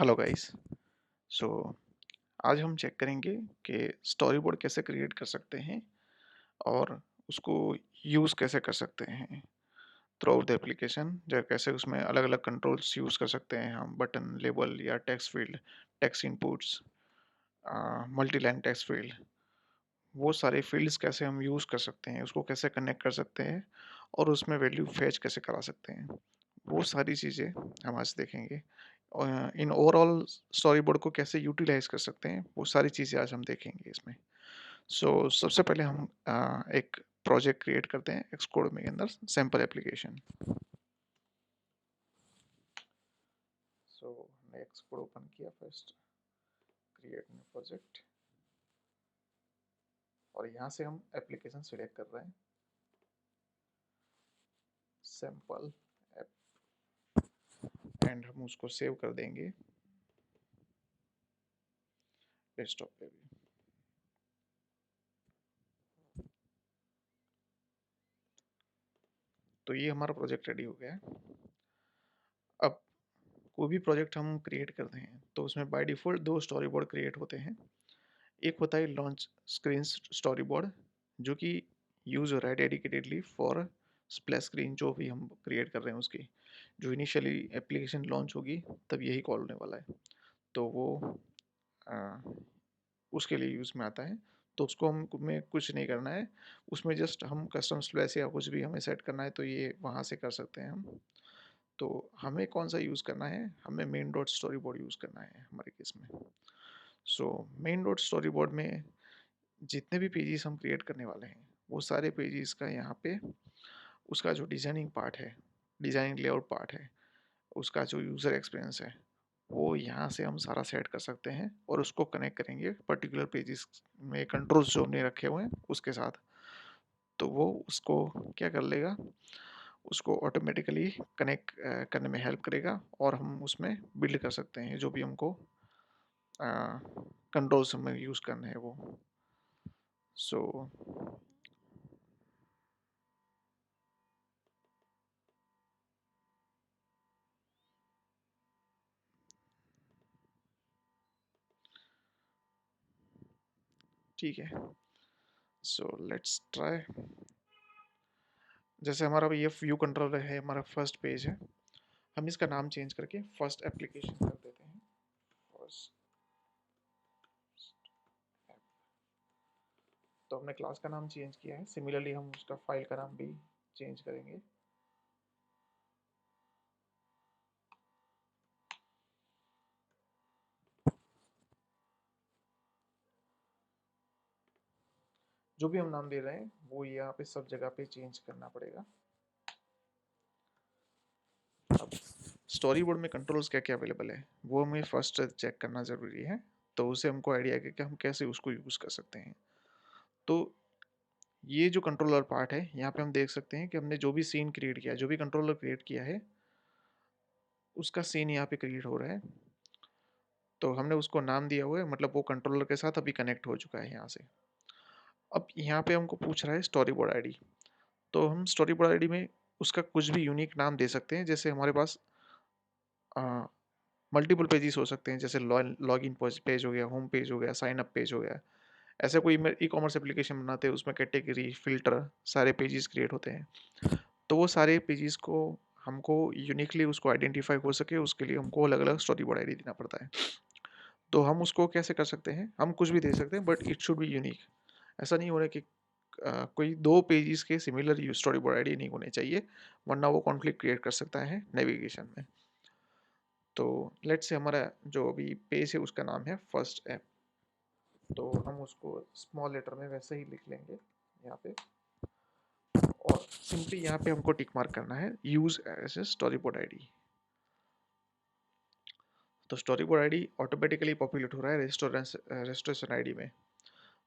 Hello guys. सो आज हम check करेंगे कि स्टोरी बोर्ड कैसे क्रिएट कर सकते हैं और उसको यूज़ कैसे कर सकते हैं थ्रू आउट द एप्लीकेशन। जो कैसे उसमें अलग अलग कंट्रोल्स यूज़ कर सकते हैं हम, बटन, लेबल या text field, text inputs, multi line text field, वो सारे फील्ड्स कैसे हम यूज़ कर सकते हैं, उसको कैसे कनेक्ट कर सकते हैं और उसमें वैल्यू फैच कैसे करा सकते हैं। वो सारी चीज़ें हम आज देखेंगे। इन ओवरऑल स्टोरी बोर्ड को कैसे यूटिलाइज कर सकते हैं, वो सारी चीज़ें आज हम देखेंगे इसमें। सबसे पहले हम एक प्रोजेक्ट क्रिएट करते हैं एक्सकोड में के अंदर, सैम्पल एप्लीकेशन। हमने एक्सकोड ओपन किया, फर्स्ट क्रिएट न्यू प्रोजेक्ट, और यहाँ से हम एप्लीकेशन सिलेक्ट कर रहे हैं, सैम्पल ऐप, एंड हम उसको सेव कर देंगे डेस्कटॉप पे भी। तो ये हमारा प्रोजेक्ट रेडी हो गया है। अब कोई भी प्रोजेक्ट हम क्रिएट करते हैं तो उसमें by default 2 story board create होते हैं। एक होता है लॉन्च स्क्रीन स्टोरी बोर्ड, जो कि यूज़ हो रहा है डेडिकेटेडली फॉर स्प्लैश स्क्रीन, जो भी हम क्रिएट कर रहे हैं उसकी। जो इनिशियली एप्लीकेशन लॉन्च होगी तब यही कॉल होने वाला है। तो वो अ, उसके लिए यूज़ में आता है। तो उसको हमें कुछ नहीं करना है, उसमें जस्ट हम कस्टम स्प्लैश या कुछ भी हमें सेट करना है तो ये वहाँ से कर सकते हैं हम। तो हमें कौन सा यूज़ करना है, हमें main dot story board use करना है हमारे केस में। मेन डॉट स्टोरी बोर्ड में जितने भी पेजेस हम क्रिएट करने वाले हैं वो सारे पेजेस का यहाँ पे उसका जो डिज़ाइनिंग पार्ट है, डिज़ाइनिंग लेआउट पार्ट है, उसका जो यूज़र एक्सपीरियंस है, वो यहाँ से हम सारा सेट कर सकते हैं और उसको कनेक्ट करेंगे पर्टिकुलर पेजेस में कंट्रोल्स जो हमने रखे हुए हैं उसके साथ। तो वो उसको क्या कर लेगा, उसको ऑटोमेटिकली कनेक्ट करने में हेल्प करेगा और हम उसमें बिल्ड कर सकते हैं जो भी हमको कंट्रोल्स हमें यूज़ करने हैं वो। सो ठीक है, लेट्स ट्राई। जैसे हमारा ये व्यू कंट्रोलर है, हमारा फर्स्ट पेज है, हम इसका नाम चेंज करके फर्स्ट एप्लीकेशन कर देते हैं। First app. तो हमने क्लास का नाम चेंज किया है, सिमिलरली हम उसका फाइल का नाम भी चेंज करेंगे। जो भी हम नाम दे रहे हैं वो यहाँ पे सब जगह पे चेंज करना पड़ेगा। अब स्टोरी बोर्ड में कंट्रोल्स क्या क्या अवेलेबल है वो हमें फर्स्ट चेक करना ज़रूरी है, तो उससे हमको आइडिया है कि हम कैसे उसको यूज़ कर सकते हैं। तो ये जो कंट्रोलर पार्ट है, यहाँ पे हम देख सकते हैं कि हमने जो भी सीन क्रिएट किया है, जो भी कंट्रोलर क्रिएट किया है उसका सीन यहाँ पे क्रिएट हो रहा है। तो हमने उसको नाम दिया हुआ है, मतलब वो कंट्रोलर के साथ अभी कनेक्ट हो चुका है यहाँ से। अब यहाँ पे हमको पूछ रहा है स्टोरी बोर्ड आईडी, तो हम स्टोरी बोर्ड आईडी में उसका कुछ भी यूनिक नाम दे सकते हैं। जैसे हमारे पास मल्टीपल पेजेस हो सकते हैं, जैसे लॉगिन पेज हो गया, होम पेज हो गया, साइन अप पेज हो गया। ऐसे कोई ई कॉमर्स एप्लीकेशन बनाते हैं उसमें कैटेगरी, फिल्टर, सारे पेजेस क्रिएट होते हैं। तो वो सारे पेजेस को हमको यूनिकली उसको आइडेंटिफाई हो सके, उसके लिए हमको अलग अलग स्टोरी बोर्ड आईडी देना पड़ता है। तो हम उसको कैसे कर सकते हैं, हम कुछ भी दे सकते हैं but it should be unique. ऐसा नहीं हो रहा कि कोई दो पेजेस के सिमिलर स्टोरी बोर्ड आईडी नहीं होने चाहिए, वरना वो कॉन्फ्लिक्ट क्रिएट कर सकता है नेविगेशन में। तो लेट्स से हमारा जो अभी पेज है उसका नाम है फर्स्ट ऐप, तो हम उसको स्मॉल लेटर में वैसे ही लिख लेंगे यहाँ पे, और सिंपली यहाँ पे हमको टिक मार्क करना है use as a storyboard ID. तो storyboard ID automatically populate हो रहा है रजिस्ट्रेशन आईडी में।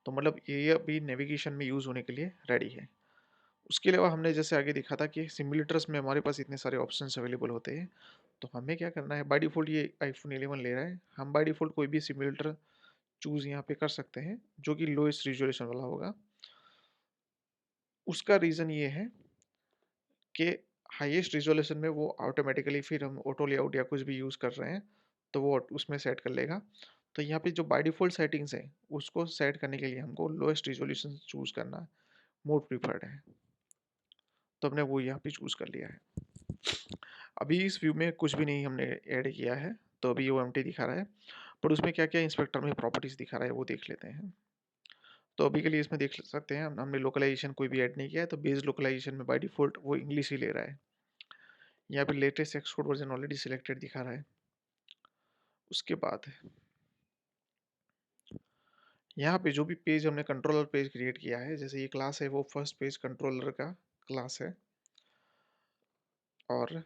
तो मतलब ये अभी नेविगेशन में यूज़ होने के लिए रेडी है। उसके अलावा हमने जैसे आगे देखा था कि सिमुलेटर्स में हमारे पास इतने सारे ऑप्शंस अवेलेबल होते हैं। तो हमें क्या करना है, बाय डिफ़ॉल्ट ये आईफोन 11 ले रहा है, हम बाय डिफ़ॉल्ट कोई भी सिमुलेटर चूज़ यहाँ पे कर सकते हैं जो कि लोएस्ट रिज़ॉल्यूशन वाला होगा। उसका रीज़न ये है कि हाईएस्ट रिज़ॉल्यूशन में वो ऑटोमेटिकली फिर हम ऑटो लेआउट या कुछ भी यूज़ कर रहे हैं, तो वो उसमें सेट कर लेगा। तो यहाँ पे जो बाय डिफ़ॉल्ट सेटिंग्स है, उसको सेट करने के लिए हमको लोएस्ट रिज़ॉल्यूशन चूज़ करना है, मोड प्रिफर्ड है। तो हमने वो यहाँ पे चूज़ कर लिया है। अभी इस व्यू में कुछ भी नहीं हमने ऐड किया है, तो अभी वो एम्प्टी दिखा रहा है, पर उसमें क्या-क्या इंस्पेक्टर में प्रॉपर्टीज़ दिखा रहा है, वो देख लेते हैं। तो अभी के लिए इसमें देख सकते हैं हमने लोकलाइजेशन कोई भी ऐड नहीं किया है, तो बेस लोकलाइजेशन में बाय डिफ़ॉल्ट वो इंग्लिश ही ले रहा है। यहाँ पे latest Xcode version already selected दिखा रहा है। उसके बाद यहाँ पे जो भी पेज हमने कंट्रोलर पेज क्रिएट किया है, जैसे ये क्लास है, वो फर्स्ट पेज कंट्रोलर का क्लास है, और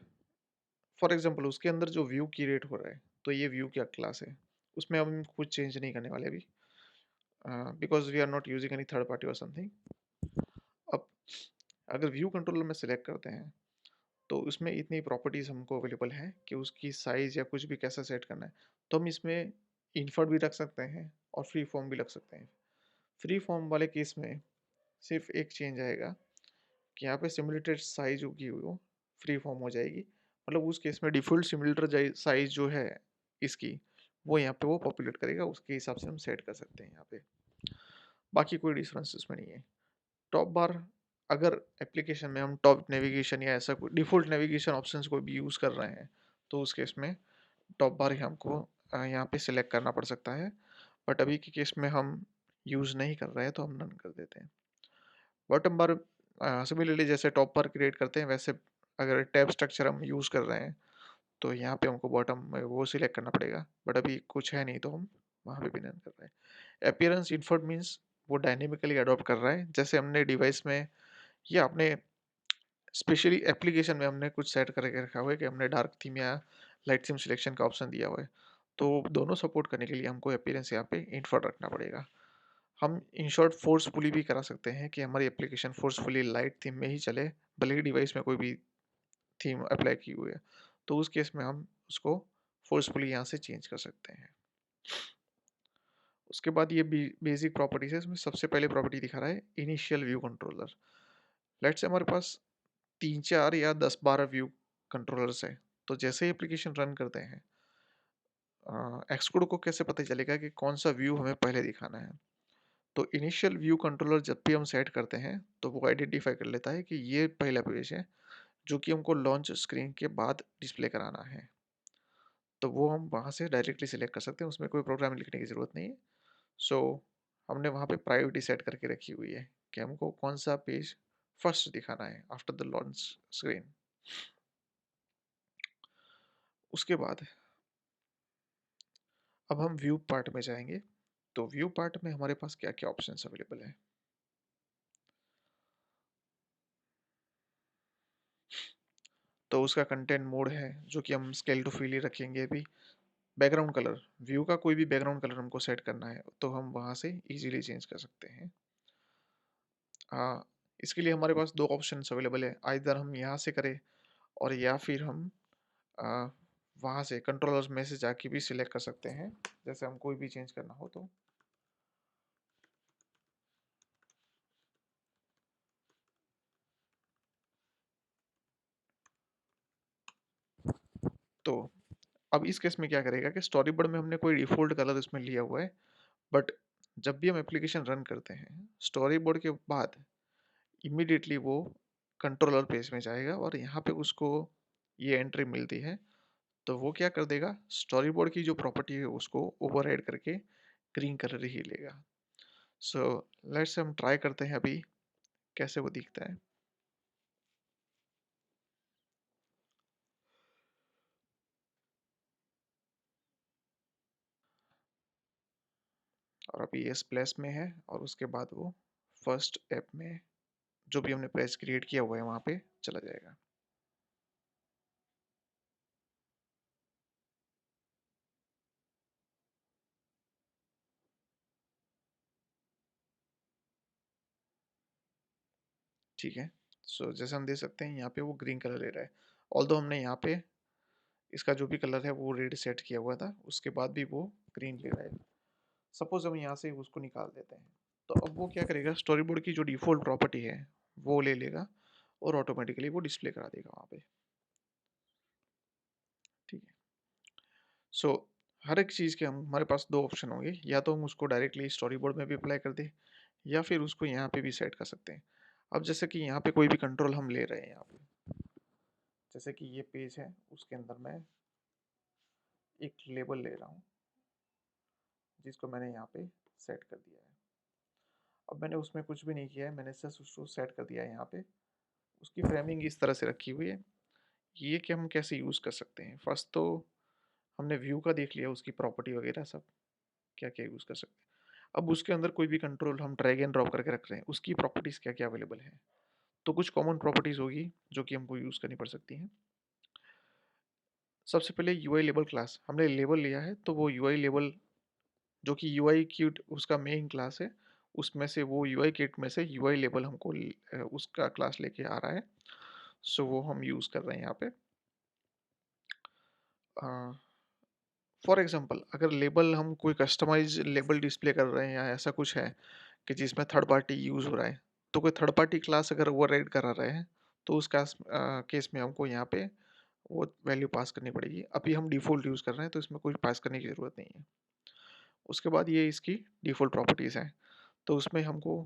फॉर एग्जांपल उसके अंदर जो व्यू क्रिएट हो रहा है, तो ये व्यू क्या क्लास है, उसमें हम कुछ चेंज नहीं करने वाले अभी, because we are not using any third party और समथिंग। अब अगर व्यू कंट्रोलर में सिलेक्ट करते हैं, तो उसमें इतनी प्रॉपर्टीज़ हमको अवेलेबल है कि उसकी साइज़ या कुछ भी कैसा सेट करना है, तो हम इसमें इन्फर्ट भी रख सकते हैं और फ्री फॉर्म भी रख सकते हैं। फ्री फॉर्म वाले केस में सिर्फ एक चेंज आएगा कि यहाँ पे सिमुलेटेड साइज होगी, वो फ्री फॉर्म हो जाएगी, मतलब उस केस में डिफ़ॉल्ट सिमुलेटर साइज जो है इसकी, वो यहाँ पे वो पॉपुलेट करेगा, उसके हिसाब से हम सेट कर सकते हैं यहाँ पे। बाकी कोई डिफरेंस इसमें नहीं है। टॉप बार, अगर एप्लीकेशन में हम टॉप नेविगेशन या ऐसा कोई डिफ़ॉल्ट नेविगेशन ऑप्शंस को भी यूज़ कर रहे हैं, तो उस केस में टॉप बार ही हमको यहाँ पे सिलेक्ट करना पड़ सकता है, बट अभी के केस में हम यूज़ नहीं कर रहे हैं, तो हम नन कर देते हैं। बॉटम बार सिमिलरली जैसे टॉप बार क्रिएट करते हैं, वैसे अगर टैब स्ट्रक्चर हम यूज़ कर रहे हैं, तो यहाँ पे हमको बॉटम में वो सिलेक्ट करना पड़ेगा, बट अभी कुछ है नहीं, तो हम वहाँ पे भी नन कर रहे हैं। अपीयरेंस इन्फर्ट मीन्स वो डायनेमिकली अडॉप्ट कर रहा है, जैसे हमने डिवाइस में या अपने स्पेशली एप्लीकेशन में हमने कुछ सेट करके रखा हुआ है कि हमने डार्क थीम या लाइट थीम सिलेक्शन का ऑप्शन दिया हुआ है, तो दोनों सपोर्ट करने के लिए हमको अपीयरेंस यहाँ पे इन्फर्ट रखना पड़ेगा। हम इन शॉर्ट फोर्सफुली भी करा सकते हैं कि हमारी एप्लीकेशन फोर्सफुली लाइट थीम में ही चले, भले ही डिवाइस में कोई भी थीम अप्लाई की हुई है, तो उस केस में हम उसको फोर्सफुली यहाँ से चेंज कर सकते हैं। उसके बाद ये बेसिक प्रॉपर्टीज है, इसमें सबसे पहले प्रॉपर्टी दिखा रहा है initial view controller. Let's say हमारे पास 3 4 या 10 12 व्यू कंट्रोलर्स है, तो जैसे ही एप्लीकेशन रन करते हैं, एक्सकोड को कैसे पता चलेगा कि कौन सा व्यू हमें पहले दिखाना है। तो इनिशियल व्यू कंट्रोलर जब भी हम सेट करते हैं, तो वो आइडेंटिफाई कर लेता है कि ये पहला पेज है जो कि हमको लॉन्च स्क्रीन के बाद डिस्प्ले कराना है, तो वो हम वहाँ से डायरेक्टली सिलेक्ट कर सकते हैं, उसमें कोई प्रोग्राम लिखने की ज़रूरत नहीं है। सो हमने वहाँ पे प्रायोरिटी सेट करके रखी हुई है कि हमको कौन सा पेज फर्स्ट दिखाना है आफ्टर द लॉन्च स्क्रीन। उसके बाद अब हम व्यू पार्ट में जाएंगे, तो व्यू पार्ट में हमारे पास क्या क्या ऑप्शंस अवेलेबल है। तो उसका कंटेंट मोड है, जो कि हम स्केल टू फिल ही रखेंगे अभी। बैकग्राउंड कलर, व्यू का कोई भी बैकग्राउंड कलर हमको सेट करना है, तो हम वहाँ से इजीली चेंज कर सकते हैं। इसके लिए हमारे पास दो ऑप्शंस अवेलेबल है, आइदर हम यहाँ से करें, और या फिर हम आ, वहाँ से कंट्रोलर्स में से जाके भी सिलेक्ट कर सकते हैं, जैसे हम कोई भी चेंज करना हो तो। तो अब इस केस में क्या करेगा कि स्टोरी बोर्ड में हमने कोई डिफ़ॉल्ट कलर इसमें लिया हुआ है, बट जब भी हम एप्लीकेशन रन करते हैं, स्टोरी बोर्ड के बाद इमीडिएटली वो कंट्रोलर पेज में जाएगा, और यहाँ पे उसको ये एंट्री मिलती है, तो वो क्या कर देगा, स्टोरी बोर्ड की जो प्रॉपर्टी है उसको ओवरराइड करके ग्रीन कलर ही लेगा। सो लेट्स हम ट्राई करते हैं अभी कैसे वो दिखता है। और अभी ये स्प्लैश में है, और उसके बाद वो फर्स्ट ऐप में जो भी हमने पेज क्रिएट किया हुआ है वहाँ पे चला जाएगा। ठीक है, सो जैसे हम देख सकते हैं यहाँ पे वो ग्रीन कलर ले रहा है, ऑल्दो हमने यहाँ पे इसका जो भी कलर है वो रेड सेट किया हुआ था, उसके बाद भी वो ग्रीन ले रहा है। सपोज हम यहाँ से उसको निकाल देते हैं, तो अब वो क्या करेगा, स्टोरी बोर्ड की जो डिफ़ॉल्ट प्रॉपर्टी है वो ले लेगा, और ऑटोमेटिकली वो डिस्प्ले करा देगा वहाँ पे। ठीक है, सो हर एक चीज़ के हमारे पास 2 ऑप्शन होंगे, या तो हम उसको डायरेक्टली स्टोरी बोर्ड में भी अप्लाई कर दें, या फिर उसको यहाँ पे भी सेट कर सकते हैं। अब जैसे कि यहाँ पे कोई भी कंट्रोल हम ले रहे हैं यहाँ पे, जैसे कि ये पेज है, उसके अंदर मैं एक लेबल ले रहा हूँ, जिसको मैंने यहाँ पे सेट कर दिया है। अब मैंने उसमें कुछ भी नहीं किया है, मैंने सिर्फ उसको सेट कर दिया है यहाँ पे। उसकी फ्रेमिंग इस तरह से रखी हुई है। ये कि हम कैसे यूज़ कर सकते हैं, फर्स्ट तो हमने व्यू का देख लिया, उसकी प्रॉपर्टी वगैरह सब क्या क्या यूज़ कर सकते हैं। अब उसके अंदर कोई भी कंट्रोल हम ड्रैग एंड ड्रॉप करके रख रहे हैं, उसकी प्रॉपर्टीज़ क्या क्या अवेलेबल है। तो कुछ कॉमन प्रॉपर्टीज़ होगी जो कि हमको यूज़ करनी पड़ सकती हैं। सबसे पहले यूआई लेबल क्लास, हमने लेबल लिया है तो वो यूआई लेबल जो कि यूआई किट उसका मेन क्लास है, उसमें से वो यूआई किट में से यूआई लेबल हमको उसका क्लास लेके आ रहा है। सो वो हम यूज़ कर रहे हैं यहाँ पे। फॉर एग्जांपल अगर लेबल हम कोई कस्टमाइज लेबल डिस्प्ले कर रहे हैं या ऐसा कुछ है कि जिसमें थर्ड पार्टी यूज़ हो रहा है, तो कोई थर्ड पार्टी क्लास अगर ओवरराइड करा रहे हैं, तो उस केस में हमको यहाँ पे वो वैल्यू पास करनी पड़ेगी। अभी हम डिफ़ॉल्ट यूज़ कर रहे हैं तो इसमें कुछ पास करने की ज़रूरत नहीं है। उसके बाद ये इसकी डिफ़ॉल्ट प्रॉपर्टीज़ हैं, तो उसमें हमको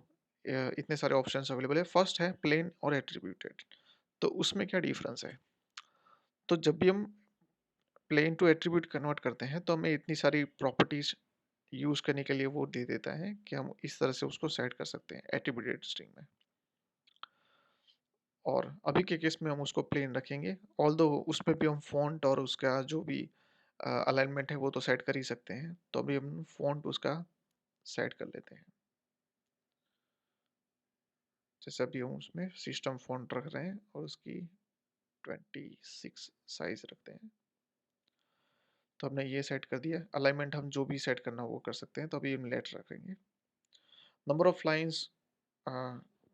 इतने सारे ऑप्शंस अवेलेबल है। फर्स्ट है प्लेन और एट्रीब्यूटेड। तो उसमें क्या डिफरेंस है, तो जब भी हम प्लेन टू एट्रीब्यूट कन्वर्ट करते हैं तो हमें इतनी सारी प्रॉपर्टीज यूज करने के लिए वो दे देता है कि हम इस तरह से उसको सेट कर सकते हैं एट्रीब्यूटेड स्ट्रिंग में। और अभी के केस में हम उसको प्लेन रखेंगे, ऑल्दो उसमें भी हम फॉन्ट और उसका जो भी अलाइनमेंट है वो तो सेट कर ही सकते हैं। तो अभी हम फॉन्ट उसका सेट कर लेते हैं। जैसे अभी हम उसमें सिस्टम फॉन्ट रख रहे हैं और उसकी 26 साइज रखते हैं। तो हमने ये सेट कर दिया। अलाइनमेंट हम जो भी सेट करना वो कर सकते हैं। तो अभी हम लेट रखेंगे। नंबर ऑफ लाइंस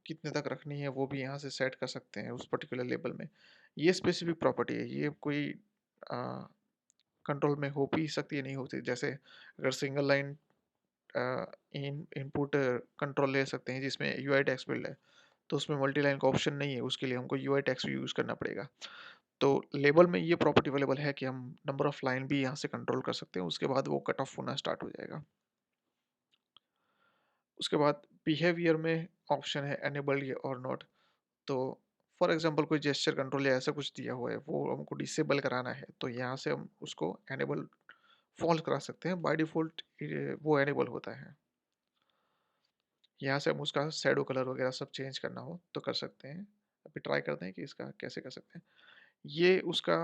कितने तक रखनी है वो भी यहाँ से सेट कर सकते हैं उस पर्टिकुलर लेबल में। ये स्पेसिफिक प्रॉपर्टी है, ये कोई कंट्रोल में हो भी सकती है, नहीं होती। जैसे अगर सिंगल लाइन इनपुट कंट्रोल ले सकते हैं जिसमें यूआई टेक्स्ट बिल्ड है, तो उसमें मल्टी लाइन का ऑप्शन नहीं है, उसके लिए हमको यूआई टेक्स्ट भी यूज़ करना पड़ेगा। तो लेबल में ये प्रॉपर्टी अवेलेबल है कि हम नंबर ऑफ लाइन भी यहाँ से कंट्रोल कर सकते हैं, उसके बाद वो कट ऑफ होना स्टार्ट हो जाएगा। उसके बाद बिहेवियर में ऑप्शन है एनेबल्ड और नॉट। तो फॉर एग्जांपल कोई जेस्चर कंट्रोल या ऐसा कुछ दिया हुआ है, वो हमको डिसेबल कराना है, तो यहाँ से हम उसको एनेबल फॉल्स करा सकते हैं। बाय डिफ़ॉल्ट वो एनेबल होता है। यहाँ से हम उसका शैडो कलर वगैरह सब चेंज करना हो तो कर सकते हैं। अभी ट्राई करते हैं कि इसका कैसे कर सकते हैं। ये उसका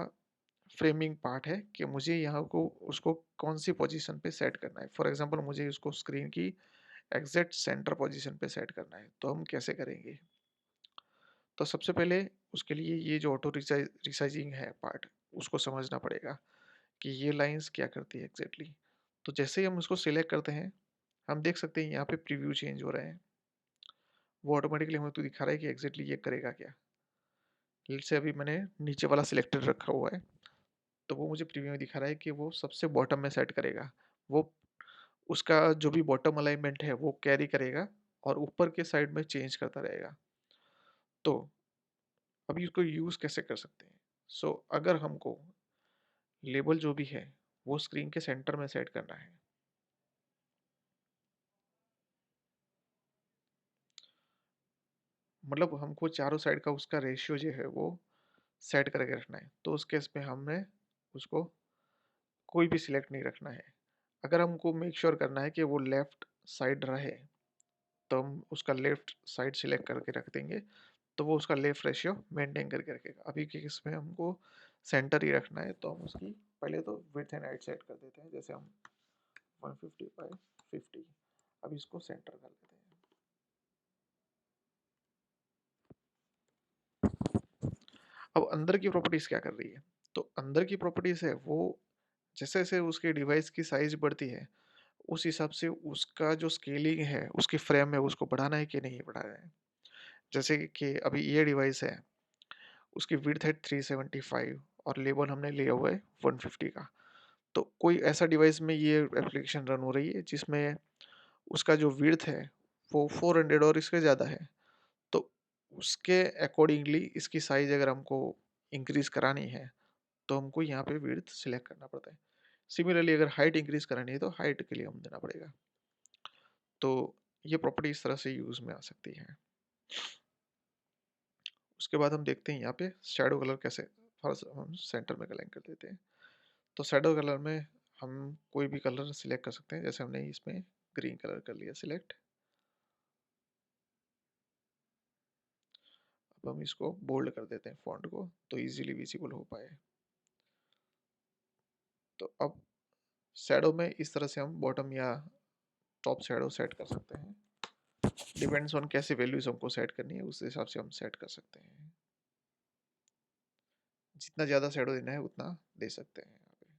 फ्रेमिंग पार्ट है कि मुझे यहाँ को उसको कौन सी पोजीशन पे सेट करना है। फॉर एग्जांपल मुझे उसको स्क्रीन की एग्जैक्ट सेंटर पोजीशन पे सेट करना है, तो हम कैसे करेंगे। तो सबसे पहले उसके लिए ये जो ऑटो रिसाइजिंग है पार्ट, उसको समझना पड़ेगा कि ये लाइंस क्या करती है एग्जैक्टली। तो जैसे ही हम उसको सिलेक्ट करते हैं, हम देख सकते हैं यहाँ पे प्रीव्यू चेंज हो रहे हैं। वो ऑटोमेटिकली हमें तो दिखा रहा है कि एग्जैक्टली ये करेगा क्या। लेट्स से अभी मैंने नीचे वाला सिलेक्टेड रखा हुआ है, तो वो मुझे प्रीव्यू में दिखा रहा है कि वो सबसे बॉटम में सेट करेगा। वो उसका जो भी बॉटम अलाइनमेंट है वो कैरी करेगा और ऊपर के साइड में चेंज करता रहेगा। तो अभी इसको यूज़ कैसे कर सकते हैं। अगर हमको लेबल जो भी है वो स्क्रीन के सेंटर में सेट करना है, मतलब हमको चारों साइड का उसका रेशियो जो है वो सेट करके रखना है, तो उस केस में हमने उसको कोई भी सिलेक्ट नहीं रखना है। अगर हमको मेक श्योर करना है कि वो लेफ्ट साइड रहे, तो हम उसका लेफ्ट साइड सिलेक्ट करके रख देंगे, तो वो उसका लेफ्ट रेशियो मेंटेन करके रखेगा। अभी के केस में हमको सेंटर ही रखना है, तो हम उसकी पहले तो विड्थ एंड हाइट सेट कर देते हैं। जैसे हम 150 बाई 50, अब इसको सेंटर कर देते हैं। अब अंदर की प्रॉपर्टीज क्या कर रही है, तो अंदर की प्रॉपर्टीज है वो जैसे जैसे उसके डिवाइस की साइज बढ़ती है, उस हिसाब से उसका जो स्केलिंग है उसकी फ्रेम है उसको बढ़ाना है कि नहीं बढ़ाना है। जैसे कि अभी ये डिवाइस है, उसकी विड्थ है 375 और लेबल हमने लिया हुआ है 150 का। तो कोई ऐसा डिवाइस में ये एप्लीकेशन रन हो रही है जिसमें उसका जो विड्थ है वो 400 और इसके ज़्यादा है, तो उसके अकॉर्डिंगली इसकी साइज अगर हमको इंक्रीज करानी है, तो हमको यहाँ पे विड्थ सिलेक्ट करना पड़ता है। सिमिलरली अगर हाइट इंक्रीज करानी है तो हाइट के लिए हम देना पड़ेगा। तो ये प्रॉपर्टी इस तरह से यूज में आ सकती है। उसके बाद हम देखते हैं यहाँ पे शैडो कलर कैसे, फर्स्ट हम सेंटर में अलाइन कर देते हैं। तो शैडो कलर में हम कोई भी कलर सिलेक्ट कर सकते हैं, जैसे हमने इसमें ग्रीन कलर कर लिया सिलेक्ट। अब हम इसको बोल्ड कर देते हैं फॉन्ट को, तो इजीली विजिबल हो पाए। तो अब शैडो में इस तरह से हम बॉटम या टॉप शैडो सेट कर सकते हैं। डिपेंड्स ऑन कैसे वैल्यूज हमको सेट करनी है, उस हिसाब से हम सेट कर सकते हैं। जितना ज़्यादा शैडो देना है उतना दे सकते हैं यहाँ पे।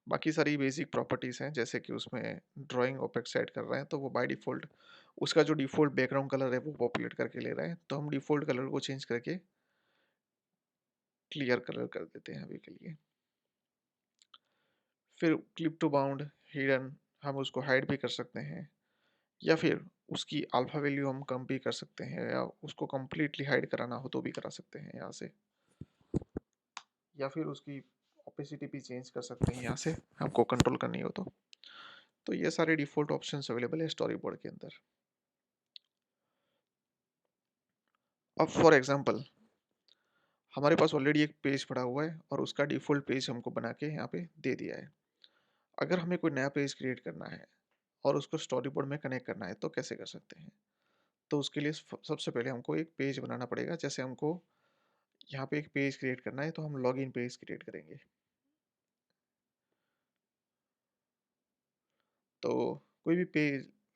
बाकी सारी बेसिक प्रॉपर्टीज़ हैं, जैसे कि उसमें ड्राइंग ओपेक सेट कर रहे हैं तो वो बाय डिफ़ॉल्ट उसका जो डिफ़ॉल्ट बैकग्राउंड कलर है वो पॉपुलेट करके ले रहा है, तो हम डिफ़ॉल्ट कलर को चेंज करके क्लियर कलर कर देते हैं अभी के लिए। फिर क्लिप टू बाउंड हिडन हम उसको हाइड भी कर सकते हैं, या फिर उसकी अल्फा वैल्यू हम कम भी कर सकते हैं, या उसको कम्प्लीटली हाइड कराना हो तो भी करा सकते हैं यहाँ से, या फिर उसकी ओपेसिटी भी चेंज कर सकते हैं यहाँ से हमको कंट्रोल करनी हो तो ये सारे डिफ़ॉल्ट ऑप्शंस अवेलेबल है स्टोरी बोर्ड के अंदर। अब फॉर एग्जांपल हमारे पास ऑलरेडी एक पेज पड़ा हुआ है और उसका डिफ़ॉल्ट पेज हमको बना के यहाँ पे दे दिया है। अगर हमें कोई नया पेज क्रिएट करना है और उसको स्टोरी बोर्ड में कनेक्ट करना है तो कैसे कर सकते हैं? तो उसके लिए सबसे पहले हमको एक पेज बनाना पड़ेगा। जैसे हमको यहाँ पे एक पेज क्रिएट करना है तो हम लॉगिन पेज क्रिएट करेंगे। तो कोई भी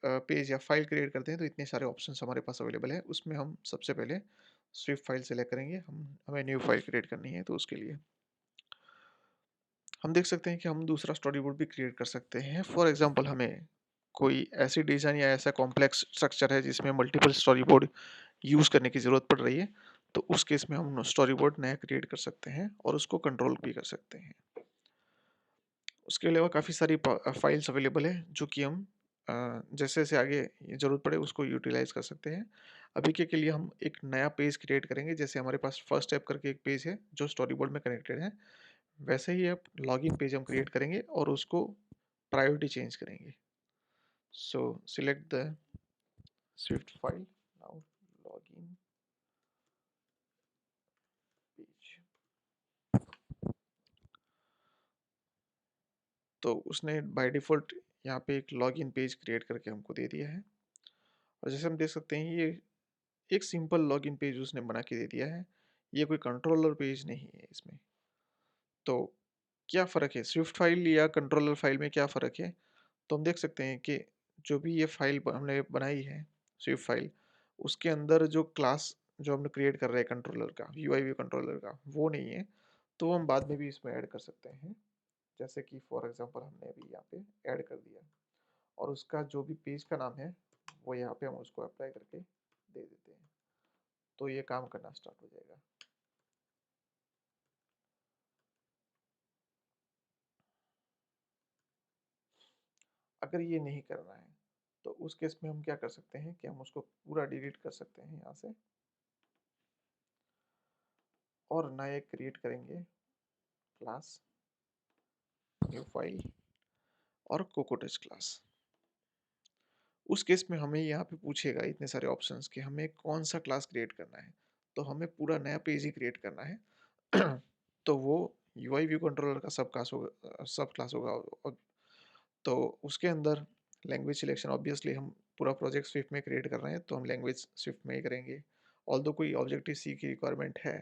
पेज या फाइल क्रिएट करते हैं तो इतने सारे ऑप्शंस हमारे पास अवेलेबल है। उसमें हम सबसे पहले स्विफ्ट फाइल सेलेक्ट करेंगे। हमें न्यू फाइल क्रिएट करनी है तो उसके लिए हम देख सकते हैं कि हम दूसरा स्टोरी बोर्ड भी क्रिएट कर सकते हैं। फॉर एग्जांपल हमें कोई ऐसी डिज़ाइन या ऐसा कॉम्प्लेक्स स्ट्रक्चर है जिसमें मल्टीपल स्टोरी बोर्ड यूज़ करने की ज़रूरत पड़ रही है, तो उस केस में हम स्टोरी बोर्ड नया क्रिएट कर सकते हैं और उसको कंट्रोल भी कर सकते हैं। उसके अलावा काफ़ी सारी फाइल्स अवेलेबल है जो कि हम जैसे जैसे आगे ज़रूरत पड़े उसको यूटिलाइज कर सकते हैं। अभी के लिए हम एक नया पेज क्रिएट करेंगे। जैसे हमारे पास फर्स्ट स्टेप करके एक पेज है जो स्टोरी बोर्ड में कनेक्टेड है, वैसे ही अब लॉगिन पेज हम क्रिएट करेंगे और उसको प्रायोरिटी चेंज करेंगे। सो select the Swift file now, login page. तो उसने बाय डिफ़ॉल्ट यहाँ पे एक लॉगिन पेज क्रिएट करके हमको दे दिया है और जैसे हम देख सकते हैं ये एक सिंपल लॉगिन पेज उसने बना के दे दिया है। ये कोई कंट्रोलर पेज नहीं है इसमें। तो क्या फ़र्क है स्विफ्ट फाइल या कंट्रोलर फाइल में, क्या फ़र्क है? तो हम देख सकते हैं कि जो भी ये फाइल हमने बनाई है स्विफ्ट फाइल, उसके अंदर जो क्लास जो हमने क्रिएट कर रहे हैं कंट्रोलर का, यूआई व्यू कंट्रोलर का, वो नहीं है। तो वो हम बाद में भी इसमें ऐड कर सकते हैं। जैसे कि फॉर एग्जांपल हमने अभी यहाँ पे ऐड कर दिया और उसका जो भी पेज का नाम है वो यहाँ पे हम उसको अप्लाई करके दे देते हैं, तो ये काम करना स्टार्ट हो जाएगा। अगर ये नहीं करना है तो उस केस में हम क्या कर सकते हैं कि हम उसको पूरा डिलीट कर सकते हैं यहाँ से और नया एक क्रिएट करेंगे क्लास, न्यू फाइल और कोकोटच क्लास। उस केस में हमें यहाँ पे पूछेगा इतने सारे ऑप्शंस कि हमें कौन सा क्लास क्रिएट करना है, तो हमें पूरा नया पेज ही क्रिएट करना है। तो वो यूआई व्यू कंट्रोलर का सब क्लास होगा और तो उसके अंदर लैंग्वेज सिलेक्शन ऑब्वियसली हम पूरा प्रोजेक्ट स्विफ्ट में क्रिएट कर रहे हैं तो हम लैंग्वेज स्विफ्ट में ही करेंगे। ऑल्दो कोई ऑब्जेक्टिव सी की रिक्वायरमेंट है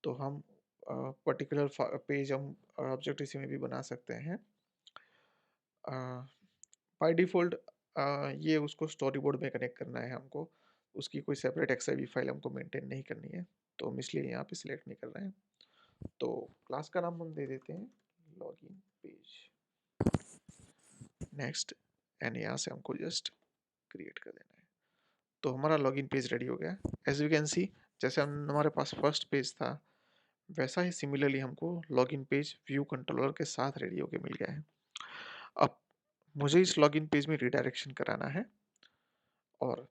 तो हम पर्टिकुलर पेज हम ऑब्जेक्टिव सी में भी बना सकते हैं। बाय डिफ़ॉल्ट ये उसको स्टोरी बोर्ड में कनेक्ट करना है हमको, उसकी कोई सेपरेट एक्सआईवी फाइल हमको मेंटेन नहीं करनी है, तो हम इसलिए यहाँ पे सिलेक्ट नहीं कर रहे हैं। तो क्लास का नाम हम दे देते हैं लॉगिन पेज, नेक्स्ट, एंड यहाँ से हमको जस्ट क्रिएट कर देना है। तो हमारा लॉगिन पेज रेडी हो गया। एज यू कैन सी जैसे हमारे पास फर्स्ट पेज था वैसा ही सिमिलरली हमको लॉगिन पेज व्यू कंट्रोलर के साथ रेडी होके मिल गया है। अब मुझे इस लॉगिन पेज में रिडायरेक्शन कराना है और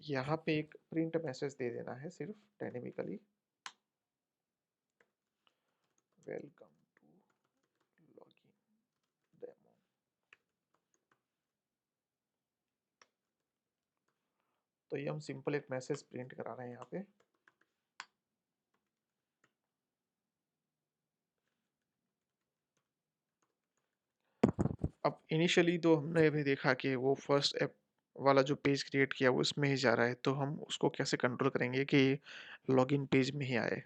यहाँ पे एक प्रिंट मैसेज दे देना है सिर्फ dynamically, welcome to login demo. तो ये हम सिंपल एक मैसेज प्रिंट करा रहे हैं यहाँ पे। अब इनिशियली तो हमने अभी देखा कि वो फर्स्ट ऐप वाला जो पेज क्रिएट किया वो इसमें ही जा रहा है, तो हम उसको कैसे कंट्रोल करेंगे कि लॉगिन पेज में ही आए।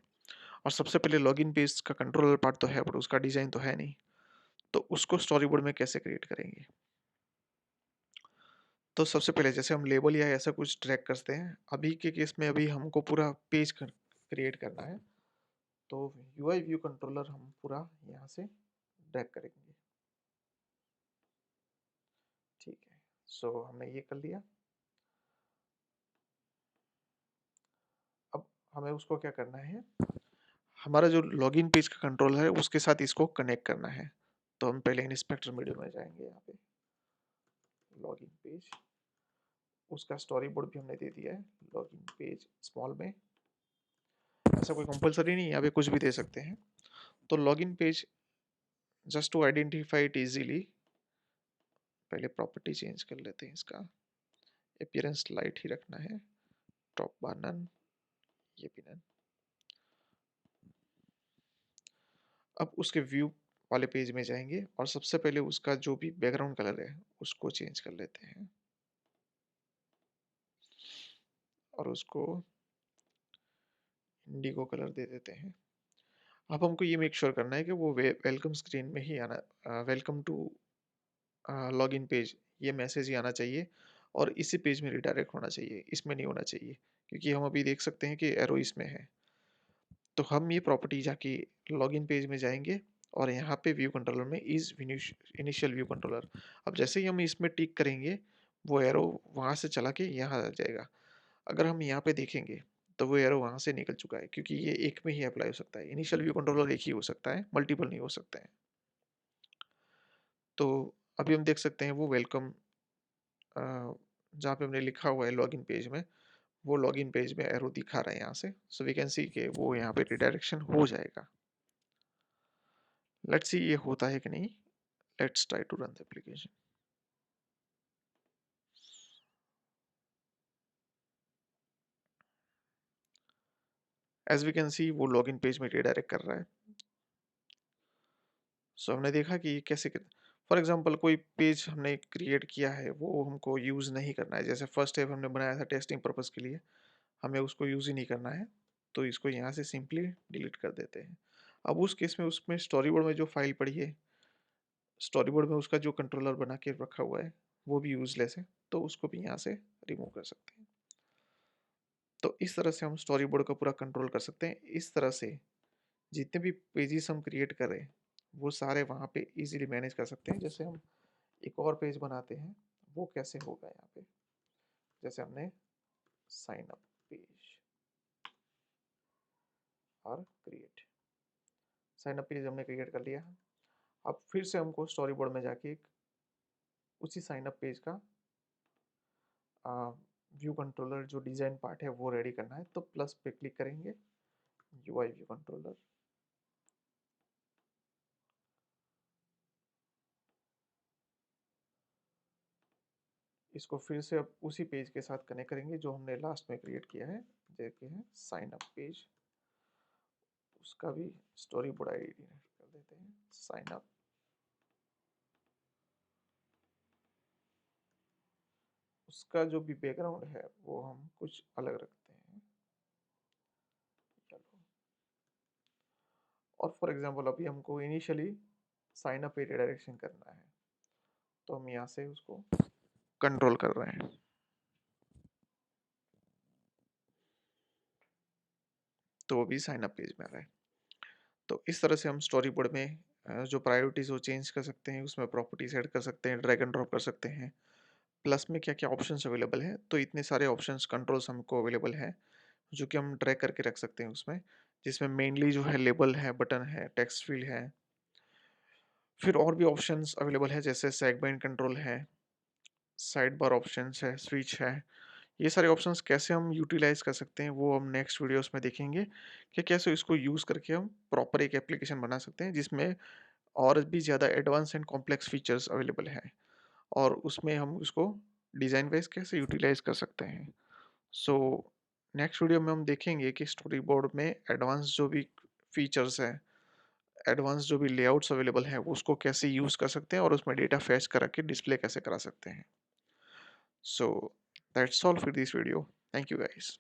और सबसे पहले लॉगिन पेज का कंट्रोलर पार्ट तो है बट उसका डिजाइन तो है नहीं, तो उसको स्टोरी बोर्ड में कैसे क्रिएट करेंगे। तो सबसे पहले जैसे हम लेबल या ऐसा कुछ ट्रैक करते हैं, अभी के केस में अभी हमको पूरा पेज क्रिएट करना है, तो यूआई व्यू कंट्रोलर हम पूरा यहाँ से ड्रैग करेंगे। ठीक है, सो हमने ये कर लिया। अब हमें उसको क्या करना है, हमारा जो लॉगिन पेज का कंट्रोल है उसके साथ इसको कनेक्ट करना है। तो हम पहले इंस्पेक्टर मीडियो में जाएंगे, यहाँ पे लॉगिन पेज, उसका स्टोरी बोर्ड भी हमने दे दिया है, लॉगिन पेज स्मॉल में। ऐसा कोई कंपलसरी नहीं है, यहाँ पे कुछ भी दे सकते हैं। तो login page, just to identify it easily, पहले प्रॉपर्टी चेंज कर लेते हैं इसका, अपीयरेंस लाइट ही रखना है, टॉप बार नन, ये भी नन। अब उसके व्यू वाले पेज में जाएंगे और सबसे पहले उसका जो भी बैकग्राउंड कलर है उसको चेंज कर लेते हैं और उसको इंडिगो कलर दे देते हैं। अब हमको ये मेक श्योर करना है कि वो वेलकम स्क्रीन में ही आना, वेलकम टू लॉगिन पेज, ये मैसेज ही आना चाहिए और इसी पेज में रिडायरेक्ट होना चाहिए, इसमें नहीं होना चाहिए, क्योंकि हम अभी देख सकते हैं कि एरो इसमें है। तो हम ये प्रॉपर्टी जाके लॉगिन पेज में जाएंगे और यहाँ पे व्यू कंट्रोलर में इज इनिशियल व्यू कंट्रोलर, अब जैसे ही हम इसमें टिक करेंगे वो एरो वहाँ से चला के यहाँ आ जाएगा। अगर हम यहाँ पे देखेंगे तो वो एरो वहाँ से निकल चुका है, क्योंकि ये एक में ही अप्लाई हो सकता है, इनिशियल व्यू कंट्रोलर एक ही हो सकता है, मल्टीपल नहीं हो सकते हैं। तो अभी हम देख सकते हैं वो वेलकम, जहाँ पे हमने लिखा हुआ है लॉगिन पेज में, वो लॉगिन पेज में एरो दिखा रहा है यहाँ से, सो वी कैन सी कि वो यहाँ पे रिडायरेक्शन हो जाएगा। लेट्स सी ये होता है कि नहीं। Let's try to run the application. As we can see वो लॉगिन पेज में रिडायरेक्ट कर रहा है। सो हमने देखा कि कैसे, फॉर एग्जांपल कोई पेज हमने क्रिएट किया है वो हमको यूज़ नहीं करना है, जैसे फर्स्ट ऐप हमने बनाया था टेस्टिंग पर्पज़ के लिए, हमें उसको यूज़ ही नहीं करना है, तो इसको यहाँ से सिंपली डिलीट कर देते हैं। अब उस केस में उसमें स्टोरी बोर्ड में जो फाइल पड़ी है, स्टोरी बोर्ड में उसका जो कंट्रोलर बना के रखा हुआ है वो भी यूजलेस है, तो उसको भी यहाँ से रिमूव कर सकते हैं। तो इस तरह से हम स्टोरी बोर्ड का पूरा कंट्रोल कर सकते हैं। इस तरह से जितने भी पेजेस हम क्रिएट कर रहे हैं वो सारे वहाँ पे इजीली मैनेज कर सकते हैं। जैसे हम एक और पेज बनाते हैं, वो कैसे होगा यहाँ पे, जैसे हमने साइन अप पेज और क्रिएट, साइन अप पेज हमने क्रिएट कर लिया। अब फिर से हमको स्टोरी बोर्ड में जाके एक उसी साइन अप पेज का व्यू कंट्रोलर जो डिजाइन पार्ट है वो रेडी करना है, तो प्लस पे क्लिक करेंगे, यूआई व्यू कंट्रोलर, इसको फिर से अब उसी पेज के साथ कनेक्ट करेंगे जो हमने लास्ट में क्रिएट किया है, देखिए है साइन अप पेज, उसका भी स्टोरी बोर्ड आईडी कर देते हैं साइन अप। उसका जो भी बैकग्राउंड है वो हम कुछ अलग रखते हैं, चलो। और फॉर एग्जांपल अभी हमको इनिशियली साइन अप पे रिडायरेक्शन करना है, तो हम यहाँ से उसको कंट्रोल कर रहे हैं। तो वो भी साइन अप पेज में आ रहा है। तो इस तरह से हम स्टोरी बोर्ड में जो प्रायोरिटीज वो चेंज कर सकते हैं, उसमें प्रॉपर्टीज ऐड कर सकते हैं, ड्रैग एंड ड्रॉप कर सकते हैं, प्लस में क्या क्या ऑप्शंस अवेलेबल हैं। तो इतने सारे ऑप्शंस कंट्रोल्स हमको अवेलेबल हैं जो कि हम ड्रैग करके रख सकते हैं उसमें, जिसमें मेनली जो है लेबल है, बटन है, टेक्स्ट फील्ड है, फिर और भी ऑप्शंस अवेलेबल है, जैसे सेगमेंट कंट्रोल है, साइड बार ऑप्शंस है, स्विच है। ये सारे ऑप्शंस कैसे हम यूटिलाइज़ कर सकते हैं, वो हम नेक्स्ट वीडियोस में देखेंगे कि कैसे इसको यूज़ करके हम प्रॉपर एक एप्लीकेशन बना सकते हैं, जिसमें और भी ज़्यादा advance and complex features available हैं, और उसमें हम उसको डिज़ाइन वाइज़ कैसे यूटिलाइज़ कर सकते हैं। सो नेक्स्ट वीडियो में हम देखेंगे कि स्टोरी बोर्ड में एडवांस जो भी फीचर्स हैं, एडवांस जो भी लेआउट्स अवेलेबल हैं, वो उसको कैसे यूज़ कर सकते हैं और उसमें डेटा फैच करा के डिस्प्ले कैसे करा सकते हैं। So that's all for this video. Thank you guys.